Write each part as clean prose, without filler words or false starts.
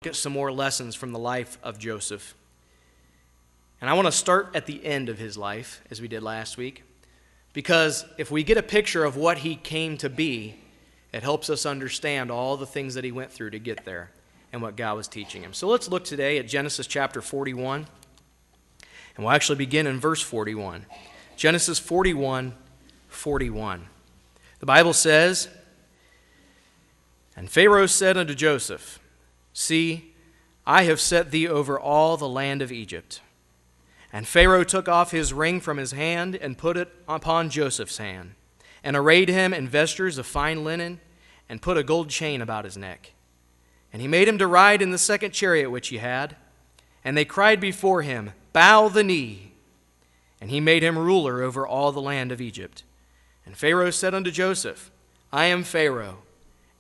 Get some more lessons from the life of Joseph. And I want to start at the end of his life, as we did last week, because if we get a picture of what he came to be, it helps us understand all the things that he went through to get there and what God was teaching him. So let's look today at Genesis chapter 41, and we'll actually begin in verse 41. Genesis 41:41. The Bible says, "And Pharaoh said unto Joseph, See, I have set thee over all the land of Egypt. And Pharaoh took off his ring from his hand and put it upon Joseph's hand, and arrayed him in vestures of fine linen, and put a gold chain about his neck. And he made him to ride in the second chariot which he had. And they cried before him, Bow the knee. And he made him ruler over all the land of Egypt. And Pharaoh said unto Joseph, I am Pharaoh,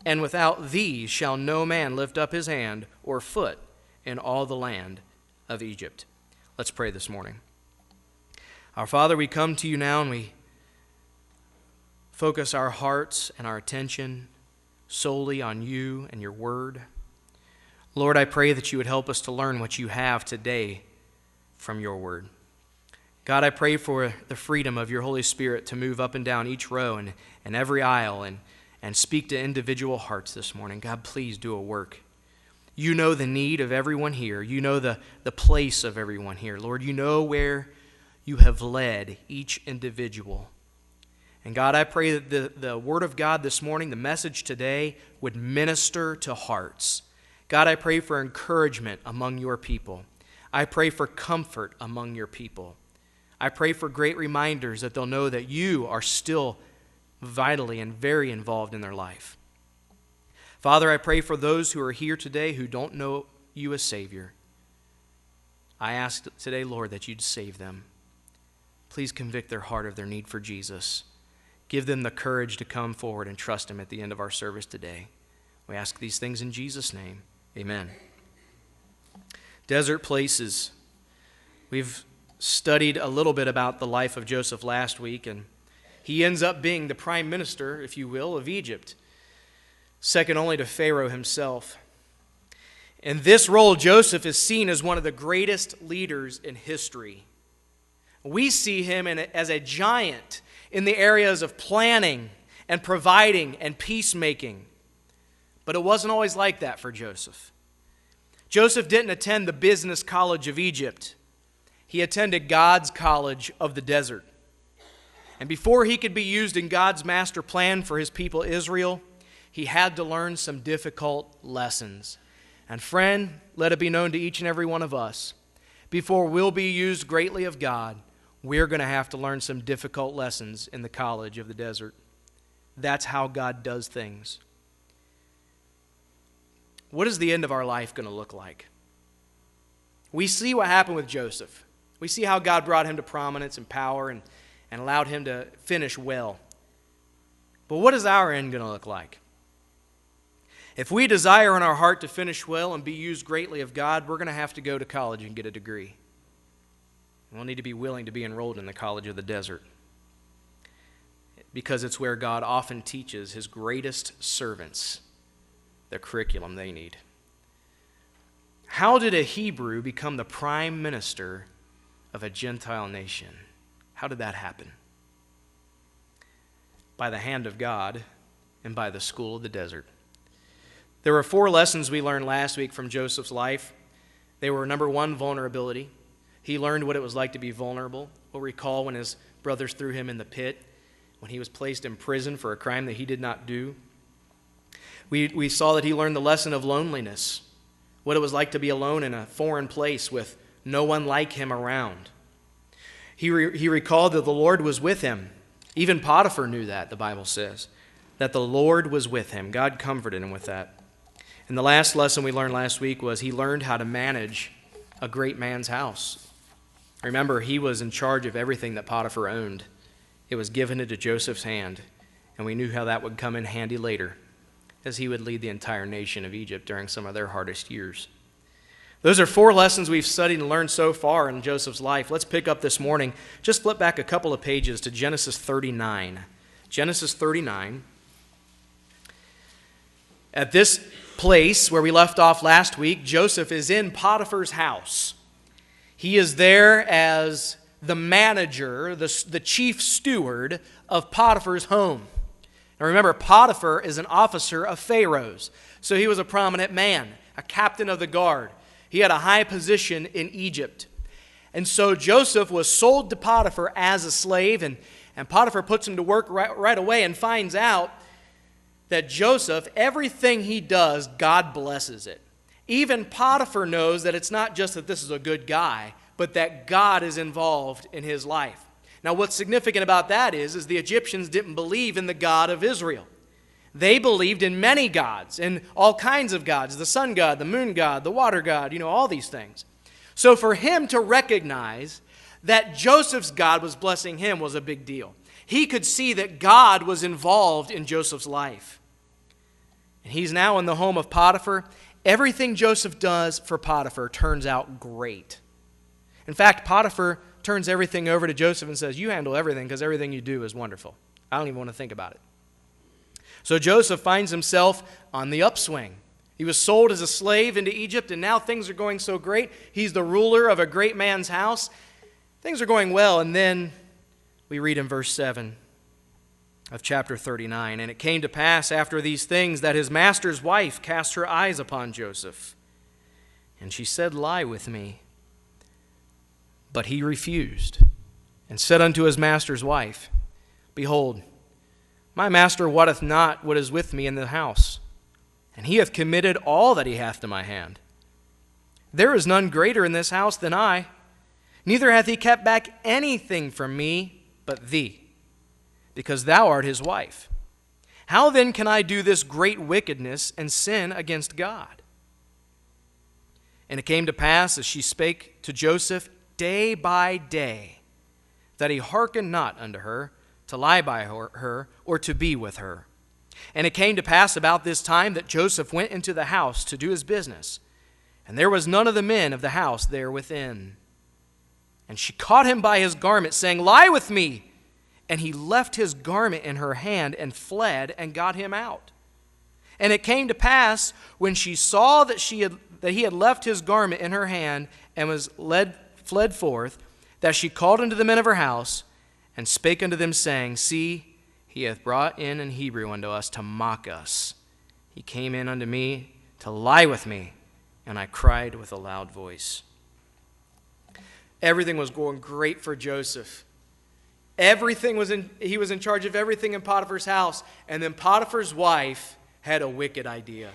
and without thee shall no man lift up his hand or foot in all the land of Egypt." Let's pray this morning. Our Father, we come to you now and we focus our hearts and our attention solely on you and your word. Lord, I pray that you would help us to learn what you have today from your word. God, I pray for the freedom of your Holy Spirit to move up and down each row and every aisle and speak to individual hearts this morning. God, please do a work. You know the need of everyone here. You know the place of everyone here. Lord, you know where you have led each individual. And God, I pray that the word of God this morning, the message today, would minister to hearts. God, I pray for encouragement among your people. I pray for comfort among your people. I pray for great reminders that they'll know that you are still vitally and very involved in their life. Father, I pray for those who are here today who don't know you as Savior. I ask today, Lord, that you'd save them. Please convict their heart of their need for Jesus. Give them the courage to come forward and trust him at the end of our service today. We ask these things in Jesus' name. Amen. Desert places. We've studied a little bit about the life of Joseph last week, and he ends up being the prime minister, if you will, of Egypt, second only to Pharaoh himself. In this role, Joseph is seen as one of the greatest leaders in history. We see him as a giant in the areas of planning and providing and peacemaking. But it wasn't always like that for Joseph. Joseph didn't attend the business college of Egypt. He attended God's college of the desert. And before he could be used in God's master plan for his people Israel, he had to learn some difficult lessons. And friend, let it be known to each and every one of us, before we'll be used greatly of God, we're going to have to learn some difficult lessons in the college of the desert. That's how God does things. What is the end of our life going to look like? We see what happened with Joseph. We see how God brought him to prominence and power and allowed him to finish well. But what is our end going to look like? If we desire in our heart to finish well and be used greatly of God, we're going to have to go to college and get a degree. We'll need to be willing to be enrolled in the college of the desert, because it's where God often teaches his greatest servants the curriculum they need. How did a Hebrew become the prime minister of a Gentile nation? How did that happen? By the hand of God and by the school of the desert. There were 4 lessons we learned last week from Joseph's life. They were, number 1, vulnerability. He learned what it was like to be vulnerable. We'll recall when his brothers threw him in the pit, when he was placed in prison for a crime that he did not do. We saw that he learned the lesson of loneliness, what it was like to be alone in a foreign place with no one like him around. He recalled that the Lord was with him. Even Potiphar knew that, the Bible says, that the Lord was with him. God comforted him with that. And the last lesson we learned last week was he learned how to manage a great man's house. Remember, he was in charge of everything that Potiphar owned. It was given into Joseph's hand, and we knew how that would come in handy later, as he would lead the entire nation of Egypt during some of their hardest years. Those are 4 lessons we've studied and learned so far in Joseph's life. Let's pick up this morning. Just flip back a couple of pages to Genesis 39. Genesis 39. At this place where we left off last week, Joseph is in Potiphar's house. He is there as the manager, the chief steward of Potiphar's home. Now remember, Potiphar is an officer of Pharaoh's, so he was a prominent man, a captain of the guard. He had a high position in Egypt. And so Joseph was sold to Potiphar as a slave, and Potiphar puts him to work right away and finds out that Joseph, everything he does, God blesses it. Even Potiphar knows that it's not just that this is a good guy, but that God is involved in his life. Now what's significant about that is the Egyptians didn't believe in the God of Israel. They believed in many gods, in all kinds of gods, the sun god, the moon god, the water god, all these things. So for him to recognize that Joseph's God was blessing him was a big deal. He could see that God was involved in Joseph's life. And he's now in the home of Potiphar. Everything Joseph does for Potiphar turns out great. In fact, Potiphar turns everything over to Joseph and says, you handle everything because everything you do is wonderful. I don't even want to think about it. So Joseph finds himself on the upswing. He was sold as a slave into Egypt, and now things are going so great. He's the ruler of a great man's house. Things are going well, and then we read in verse 7 of chapter 39, and it came to pass after these things that his master's wife cast her eyes upon Joseph, and she said, lie with me. But he refused, and said unto his master's wife, behold, my master wotteth not what is with me in the house, and he hath committed all that he hath to my hand. There is none greater in this house than I, neither hath he kept back anything from me but thee, because thou art his wife. How then can I do this great wickedness and sin against God? And it came to pass, as she spake to Joseph day by day, that he hearkened not unto her to lie by her or to be with her. And it came to pass about this time that Joseph went into the house to do his business, and there was none of the men of the house there within. And she caught him by his garment, saying, lie with me. And he left his garment in her hand and fled and got him out. And it came to pass, when she saw that he had left his garment in her hand and was fled forth, that she called unto the men of her house and spake unto them, saying, see, he hath brought in an Hebrew unto us to mock us. He came in unto me to lie with me, and I cried with a loud voice. Everything was going great for Joseph. He was in charge of everything in Potiphar's house, and then Potiphar's wife had a wicked idea.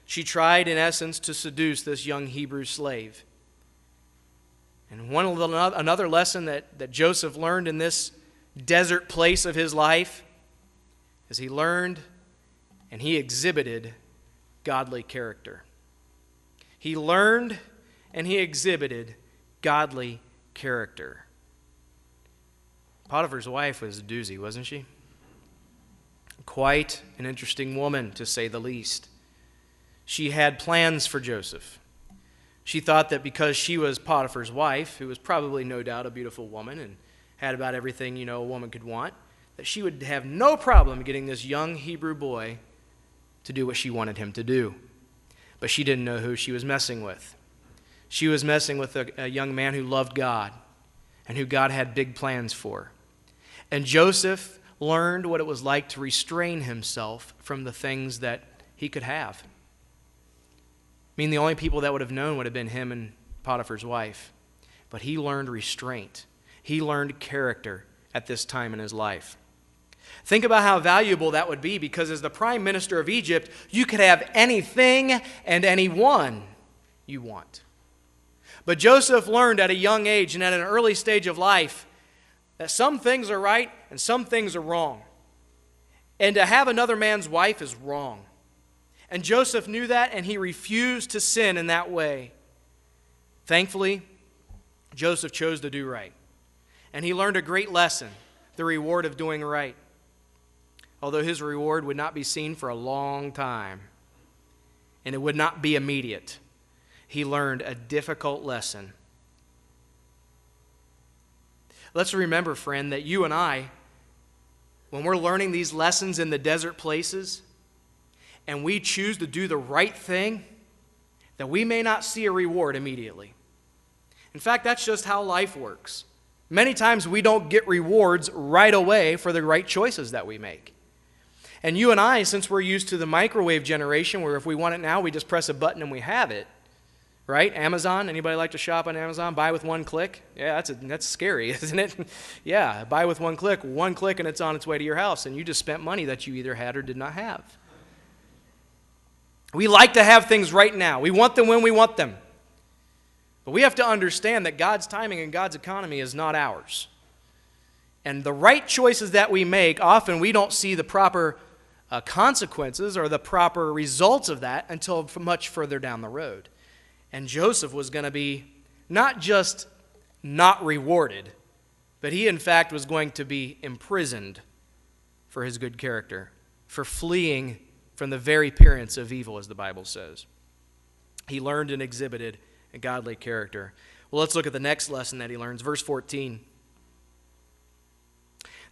She tried, in essence, to seduce this young Hebrew slave. And another lesson that Joseph learned in this desert place of his life is he learned and he exhibited godly character. He learned and he exhibited godly character. Potiphar's wife was a doozy, wasn't she? Quite an interesting woman, to say the least. She had plans for Joseph. She thought that because she was Potiphar's wife, who was probably no doubt a beautiful woman and had about everything a woman could want, that she would have no problem getting this young Hebrew boy to do what she wanted him to do. But she didn't know who she was messing with. She was messing with a young man who loved God and who God had big plans for. And Joseph learned what it was like to restrain himself from the things that he could have. I mean, the only people that would have known would have been him and Potiphar's wife. But he learned restraint. He learned character at this time in his life. Think about how valuable that would be, because as the prime minister of Egypt, you could have anything and anyone you want. But Joseph learned at a young age and at an early stage of life that some things are right and some things are wrong. And to have another man's wife is wrong. And Joseph knew that, and he refused to sin in that way. Thankfully, Joseph chose to do right. And he learned a great lesson, the reward of doing right. Although his reward would not be seen for a long time, and it would not be immediate, he learned a difficult lesson. Let's remember, friend, that you and I, when we're learning these lessons in the desert places, and we choose to do the right thing, that we may not see a reward immediately. In fact, that's just how life works. Many times we don't get rewards right away for the right choices that we make. And you and I, since we're used to the microwave generation, where if we want it now, we just press a button and we have it, right? Amazon, anybody like to shop on Amazon? Buy with one click? Yeah, that's scary, isn't it? Yeah, buy with one click and it's on its way to your house, and you just spent money that you either had or did not have. We like to have things right now. We want them when we want them. But we have to understand that God's timing and God's economy is not ours. And the right choices that we make, often we don't see the proper consequences or the proper results of that until much further down the road. And Joseph was going to be not just not rewarded, but he in fact was going to be imprisoned for his good character, for fleeing from the very appearance of evil, as the Bible says. He learned and exhibited a godly character. Well, let's look at the next lesson that he learns. Verse 14.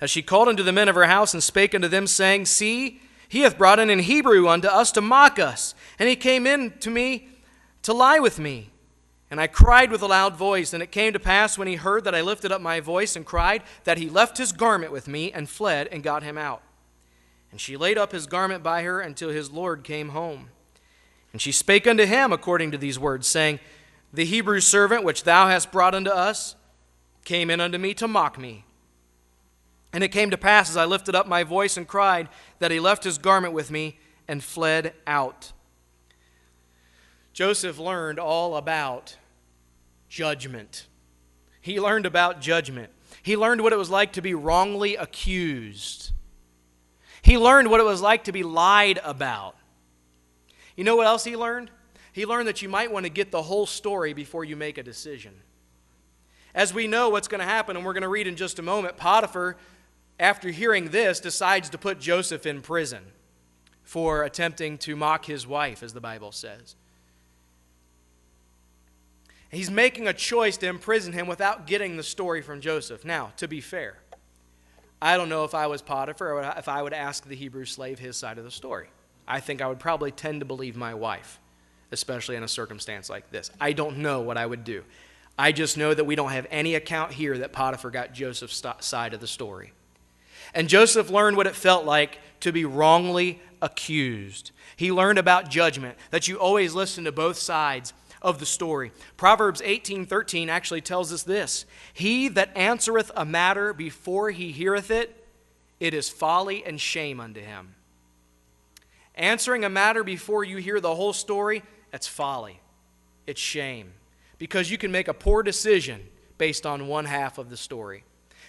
As she called unto the men of her house and spake unto them, saying, See, he hath brought in an Hebrew unto us to mock us. And he came in to me to lie with me. And I cried with a loud voice. And it came to pass, when he heard that I lifted up my voice and cried, that he left his garment with me and fled and got him out. And she laid up his garment by her until his Lord came home. And she spake unto him according to these words, saying, The Hebrew servant which thou hast brought unto us came in unto me to mock me. And it came to pass, as I lifted up my voice and cried, that he left his garment with me and fled out. Joseph learned all about judgment. He learned about judgment. He learned what it was like to be wrongly accused. He learned what it was like to be lied about. You know what else he learned? He learned that you might want to get the whole story before you make a decision. As we know what's going to happen, and we're going to read in just a moment, Potiphar, after hearing this, decides to put Joseph in prison for attempting to mock his wife, as the Bible says. He's making a choice to imprison him without getting the story from Joseph. Now, to be fair, I don't know if I was Potiphar or if I would ask the Hebrew slave his side of the story. I think I would probably tend to believe my wife, especially in a circumstance like this. I don't know what I would do. I just know that we don't have any account here that Potiphar got Joseph's side of the story. And Joseph learned what it felt like to be wrongly accused. He learned about judgment, that you always listen to both sides of the story. Proverbs 18:13 actually tells us this: He that answereth a matter before he heareth it, it is folly and shame unto him. Answering a matter before you hear the whole story, that's folly. It's shame. Because you can make a poor decision based on one half of the story.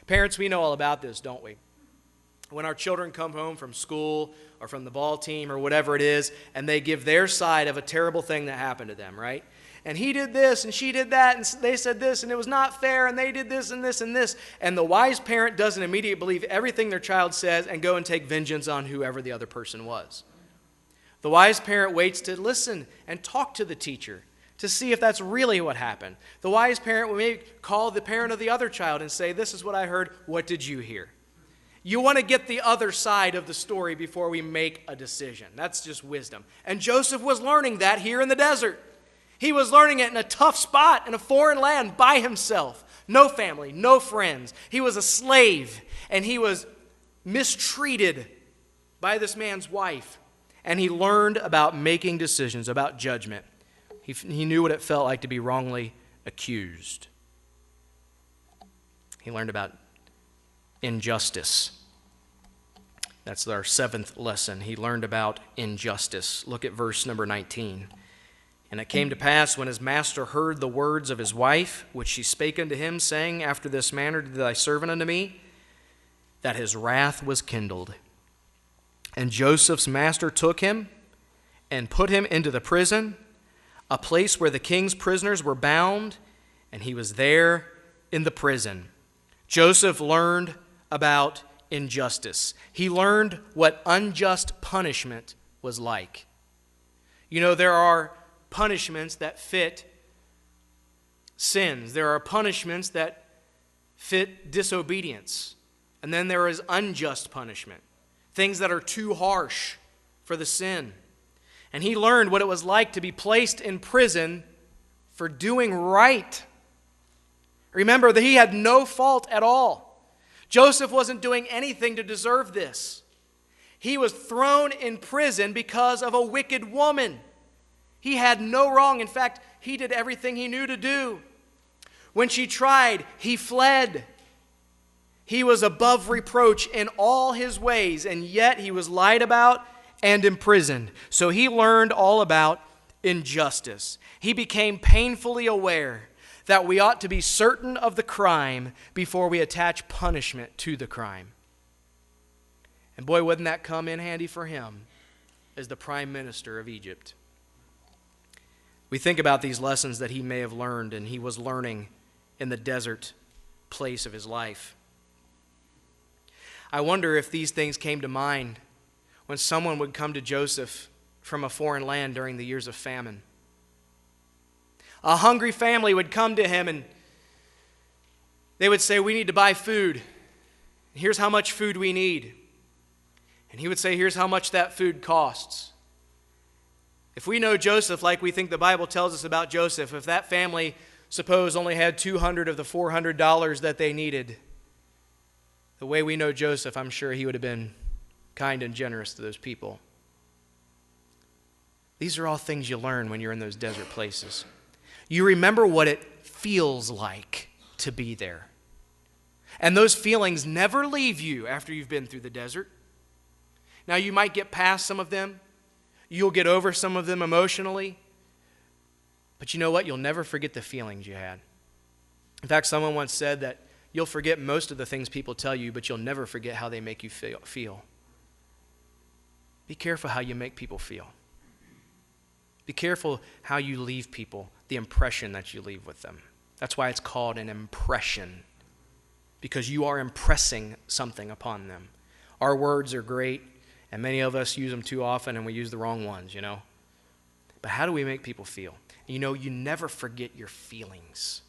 Parents, we know all about this, don't we? When our children come home from school or from the ball team or whatever it is, and they give their side of a terrible thing that happened to them, right? And he did this, and she did that, and they said this, and it was not fair, and they did this, and this, and this. And the wise parent doesn't immediately believe everything their child says and go and take vengeance on whoever the other person was. The wise parent waits to listen and talk to the teacher to see if that's really what happened. The wise parent will maybe call the parent of the other child and say, This is what I heard, what did you hear? You want to get the other side of the story before we make a decision. That's just wisdom. And Joseph was learning that here in the desert. He was learning it in a tough spot in a foreign land by himself. No family, no friends. He was a slave, and he was mistreated by this man's wife. And he learned about making decisions, about judgment. He knew what it felt like to be wrongly accused. He learned about injustice. That's our seventh lesson. He learned about injustice. Look at verse number 19. And it came to pass, when his master heard the words of his wife, which she spake unto him, saying, After this manner did thy servant unto me, that his wrath was kindled. And Joseph's master took him and put him into the prison, a place where the king's prisoners were bound, and he was there in the prison. Joseph learned about injustice. He learned what unjust punishment was like. You know, there are punishments that fit sins. There are punishments that fit disobedience. And then there is unjust punishment. Things that are too harsh for the sin. And he learned what it was like to be placed in prison for doing right. Remember that he had no fault at all. Joseph wasn't doing anything to deserve this. He was thrown in prison because of a wicked woman. He had no wrong. In fact, he did everything he knew to do. When she tried, he fled. He was above reproach in all his ways, and yet he was lied about and imprisoned. So he learned all about injustice. He became painfully aware that we ought to be certain of the crime before we attach punishment to the crime. And boy, wouldn't that come in handy for him as the prime minister of Egypt. We think about these lessons that he may have learned and he was learning in the desert place of his life. I wonder if these things came to mind when someone would come to Joseph from a foreign land during the years of famine. A hungry family would come to him and they would say, "We need to buy food. Here's how much food we need." And he would say, "Here's how much that food costs." If we know Joseph like we think the Bible tells us about Joseph, if that family, suppose, only had $200 of the $400 that they needed, the way we know Joseph, I'm sure he would have been kind and generous to those people. These are all things you learn when you're in those desert places. You remember what it feels like to be there. And those feelings never leave you after you've been through the desert. Now, you might get past some of them. You'll get over some of them emotionally. But you know what? You'll never forget the feelings you had. In fact, someone once said that you'll forget most of the things people tell you, but you'll never forget how they make you feel. Be careful how you make people feel. Be careful how you leave people, the impression that you leave with them. That's why it's called an impression, because you are impressing something upon them. Our words are great, and many of us use them too often, and we use the wrong ones, you know. But how do we make people feel? You know, you never forget your feelings.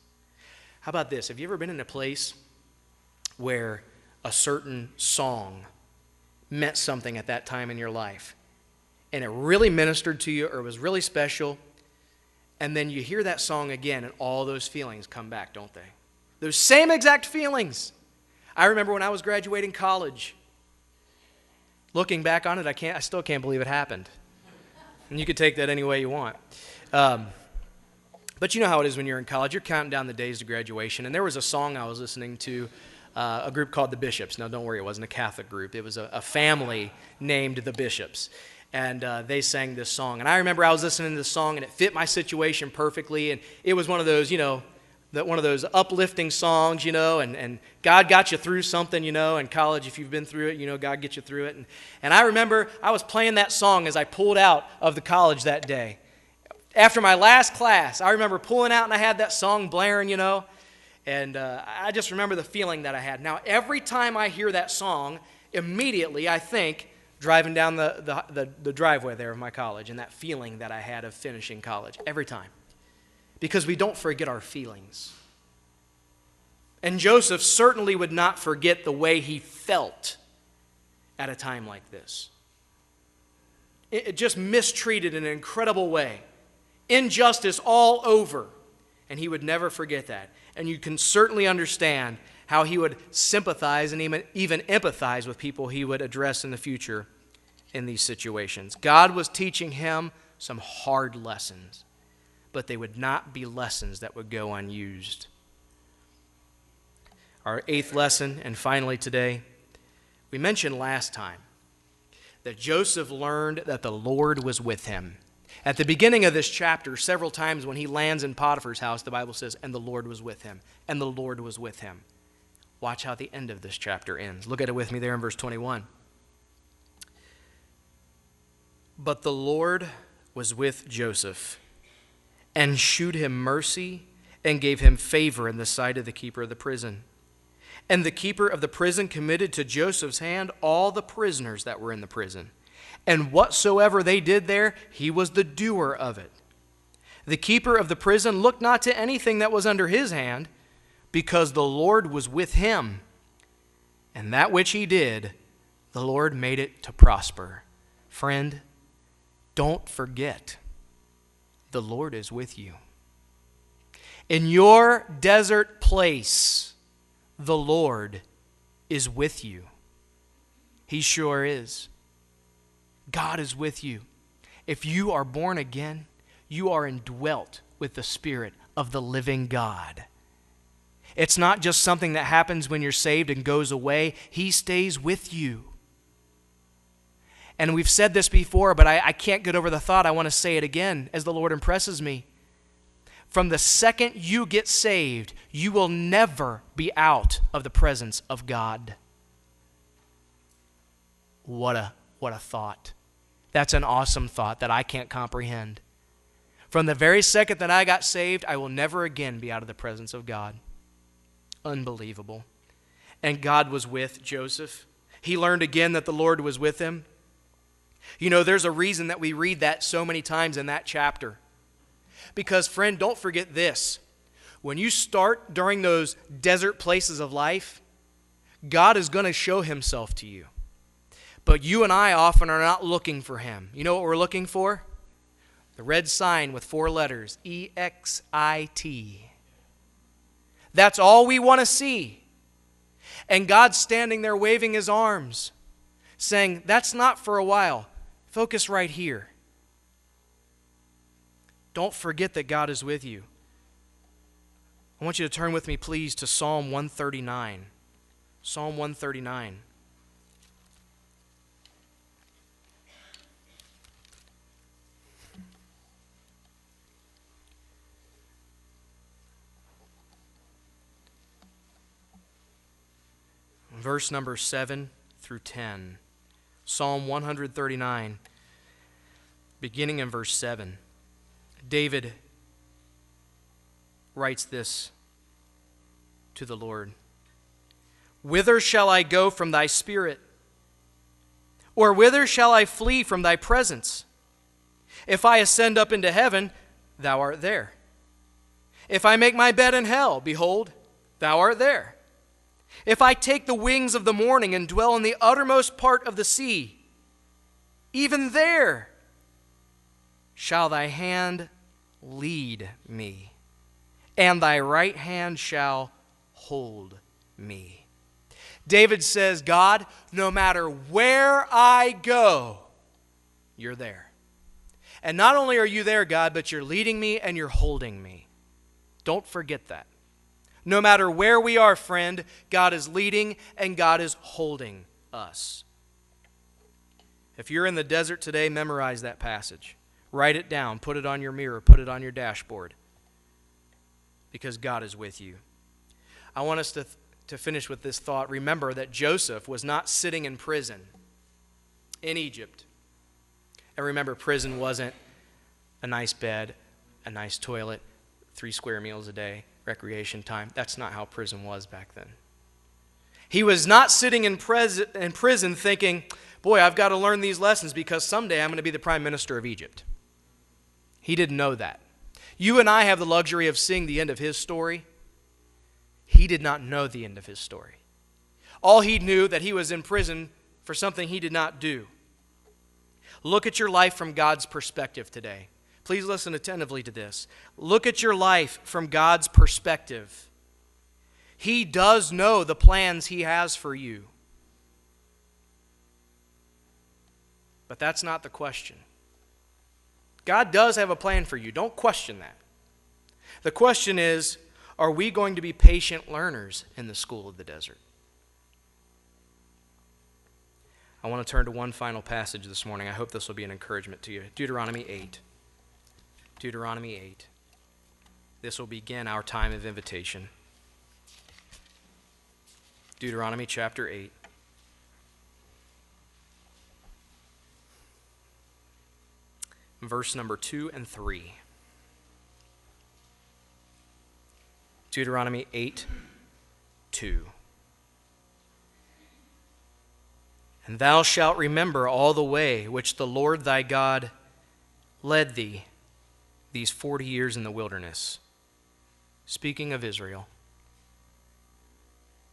How about this? Have you ever been in a place where a certain song meant something at that time in your life, and it really ministered to you, or it was really special, and then you hear that song again, and all those feelings come back, don't they? Those same exact feelings. I remember when I was graduating college. Looking back on it, I still can't believe it happened. And you could take that any way you want. But you know how it is when you're in college. You're counting down the days to graduation. And there was a song I was listening to, a group called the Bishops. Now, don't worry, it wasn't a Catholic group. It was a family named the Bishops. And they sang this song. And I remember I was listening to this song, and it fit my situation perfectly. And it was one of those, one of those uplifting songs, and God got you through something, in college. If you've been through it, God gets you through it. And I remember I was playing that song as I pulled out of the college that day. After my last class, I remember pulling out and I had that song blaring, and I just remember the feeling that I had. Now, every time I hear that song, immediately I think driving down the driveway there of my college and that feeling that I had of finishing college, every time. Because we don't forget our feelings. And Joseph certainly would not forget the way he felt at a time like this. It just mistreated in an incredible way. Injustice all over. And he would never forget that. And you can certainly understand how he would sympathize and even empathize with people he would address in the future in these situations. God was teaching him some hard lessons, but they would not be lessons that would go unused. Our eighth lesson, and finally today, we mentioned last time that Joseph learned that the Lord was with him. At the beginning of this chapter, several times when he lands in Potiphar's house, the Bible says, "And the Lord was with him," and the Lord was with him. Watch how the end of this chapter ends. Look at it with me there in verse 21. "But the Lord was with Joseph, and shewed him mercy, and gave him favor in the sight of the keeper of the prison. And the keeper of the prison committed to Joseph's hand all the prisoners that were in the prison. And whatsoever they did there, he was the doer of it. The keeper of the prison looked not to anything that was under his hand, because the Lord was with him. And that which he did, the Lord made it to prosper." Friend, don't forget, the Lord is with you. In your desert place, the Lord is with you. He sure is. God is with you. If you are born again, you are indwelt with the Spirit of the living God. It's not just something that happens when you're saved and goes away. He stays with you. And we've said this before, but I can't get over the thought. I want to say it again as the Lord impresses me. From the second you get saved, you will never be out of the presence of God. What a thought. That's an awesome thought that I can't comprehend. From the very second that I got saved, I will never again be out of the presence of God. Unbelievable. And God was with Joseph. He learned again that the Lord was with him. You know, there's a reason that we read that so many times in that chapter. Because, friend, don't forget this. When you start during those desert places of life, God is going to show himself to you. But you and I often are not looking for him. You know what we're looking for? The red sign with 4 letters, EXIT. That's all we want to see. And God's standing there waving his arms, saying, that's not for a while. Focus right here. Don't forget that God is with you. I want you to turn with me, please, to Psalm 139. Psalm 139. Verse number 7 through 10. Psalm 139, beginning in verse 7. David writes this to the Lord. Whither shall I go from thy spirit? Or whither shall I flee from thy presence? If I ascend up into heaven, thou art there. If I make my bed in hell, behold, thou art there. If I take the wings of the morning and dwell in the uttermost part of the sea, even there shall thy hand lead me, and thy right hand shall hold me. David says, God, no matter where I go, you're there. And not only are you there, God, but you're leading me and you're holding me. Don't forget that. No matter where we are, friend, God is leading and God is holding us. If you're in the desert today, memorize that passage. Write it down. Put it on your mirror. Put it on your dashboard. Because God is with you. I want us to finish with this thought. Remember that Joseph was not sitting in prison in Egypt. And remember, prison wasn't a nice bed, a nice toilet, 3 square meals a day, recreation time. That's not how prison was back then. He was not sitting in prison thinking, boy, I've got to learn these lessons because someday I'm going to be the prime minister of Egypt. He didn't know that. You and I have the luxury of seeing the end of his story. He did not know the end of his story. All he knew that he was in prison for something he did not do. Look at your life from God's perspective today. Please listen attentively to this. Look at your life from God's perspective. He does know the plans he has for you. But that's not the question. God does have a plan for you. Don't question that. The question is, are we going to be patient learners in the school of the desert? I want to turn to one final passage this morning. I hope this will be an encouragement to you. Deuteronomy 8. Deuteronomy 8. This will begin our time of invitation. Deuteronomy chapter 8. Verse number 2 and 3. Deuteronomy 8, 2. And thou shalt remember all the way which the Lord thy God led thee these 40 years in the wilderness. Speaking of Israel.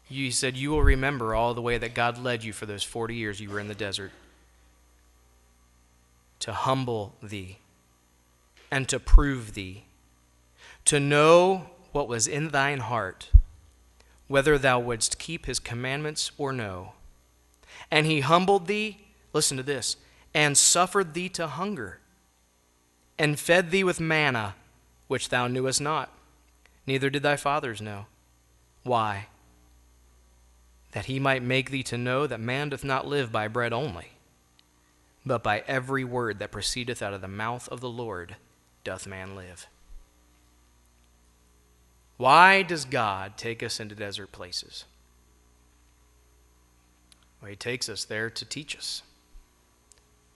He said, you will remember all the way that God led you for those 40 years you were in the desert. to humble thee, and to prove thee, to know what was in thine heart, whether thou wouldst keep his commandments or no. And he humbled thee, listen to this, and suffered thee to hunger, and fed thee with manna, which thou knewest not, neither did thy fathers know. Why? That he might make thee to know that man doth not live by bread only, but by every word that proceedeth out of the mouth of the Lord doth man live. Why does God take us into desert places? Well, he takes us there to teach us,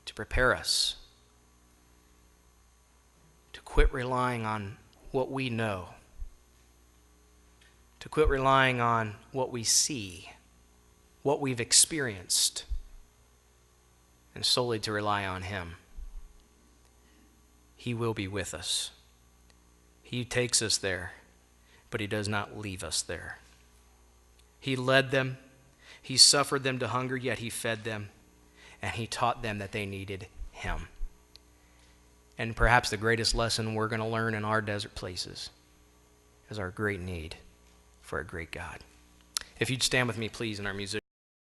to prepare us, to quit relying on what we know, to quit relying on what we see, what we've experienced, and solely to rely on him. He will be with us. He takes us there, but he does not leave us there. He led them, he suffered them to hunger, yet he fed them, and he taught them that they needed him. And perhaps the greatest lesson we're going to learn in our desert places is our great need for a great God. If you'd stand with me, please, in our music.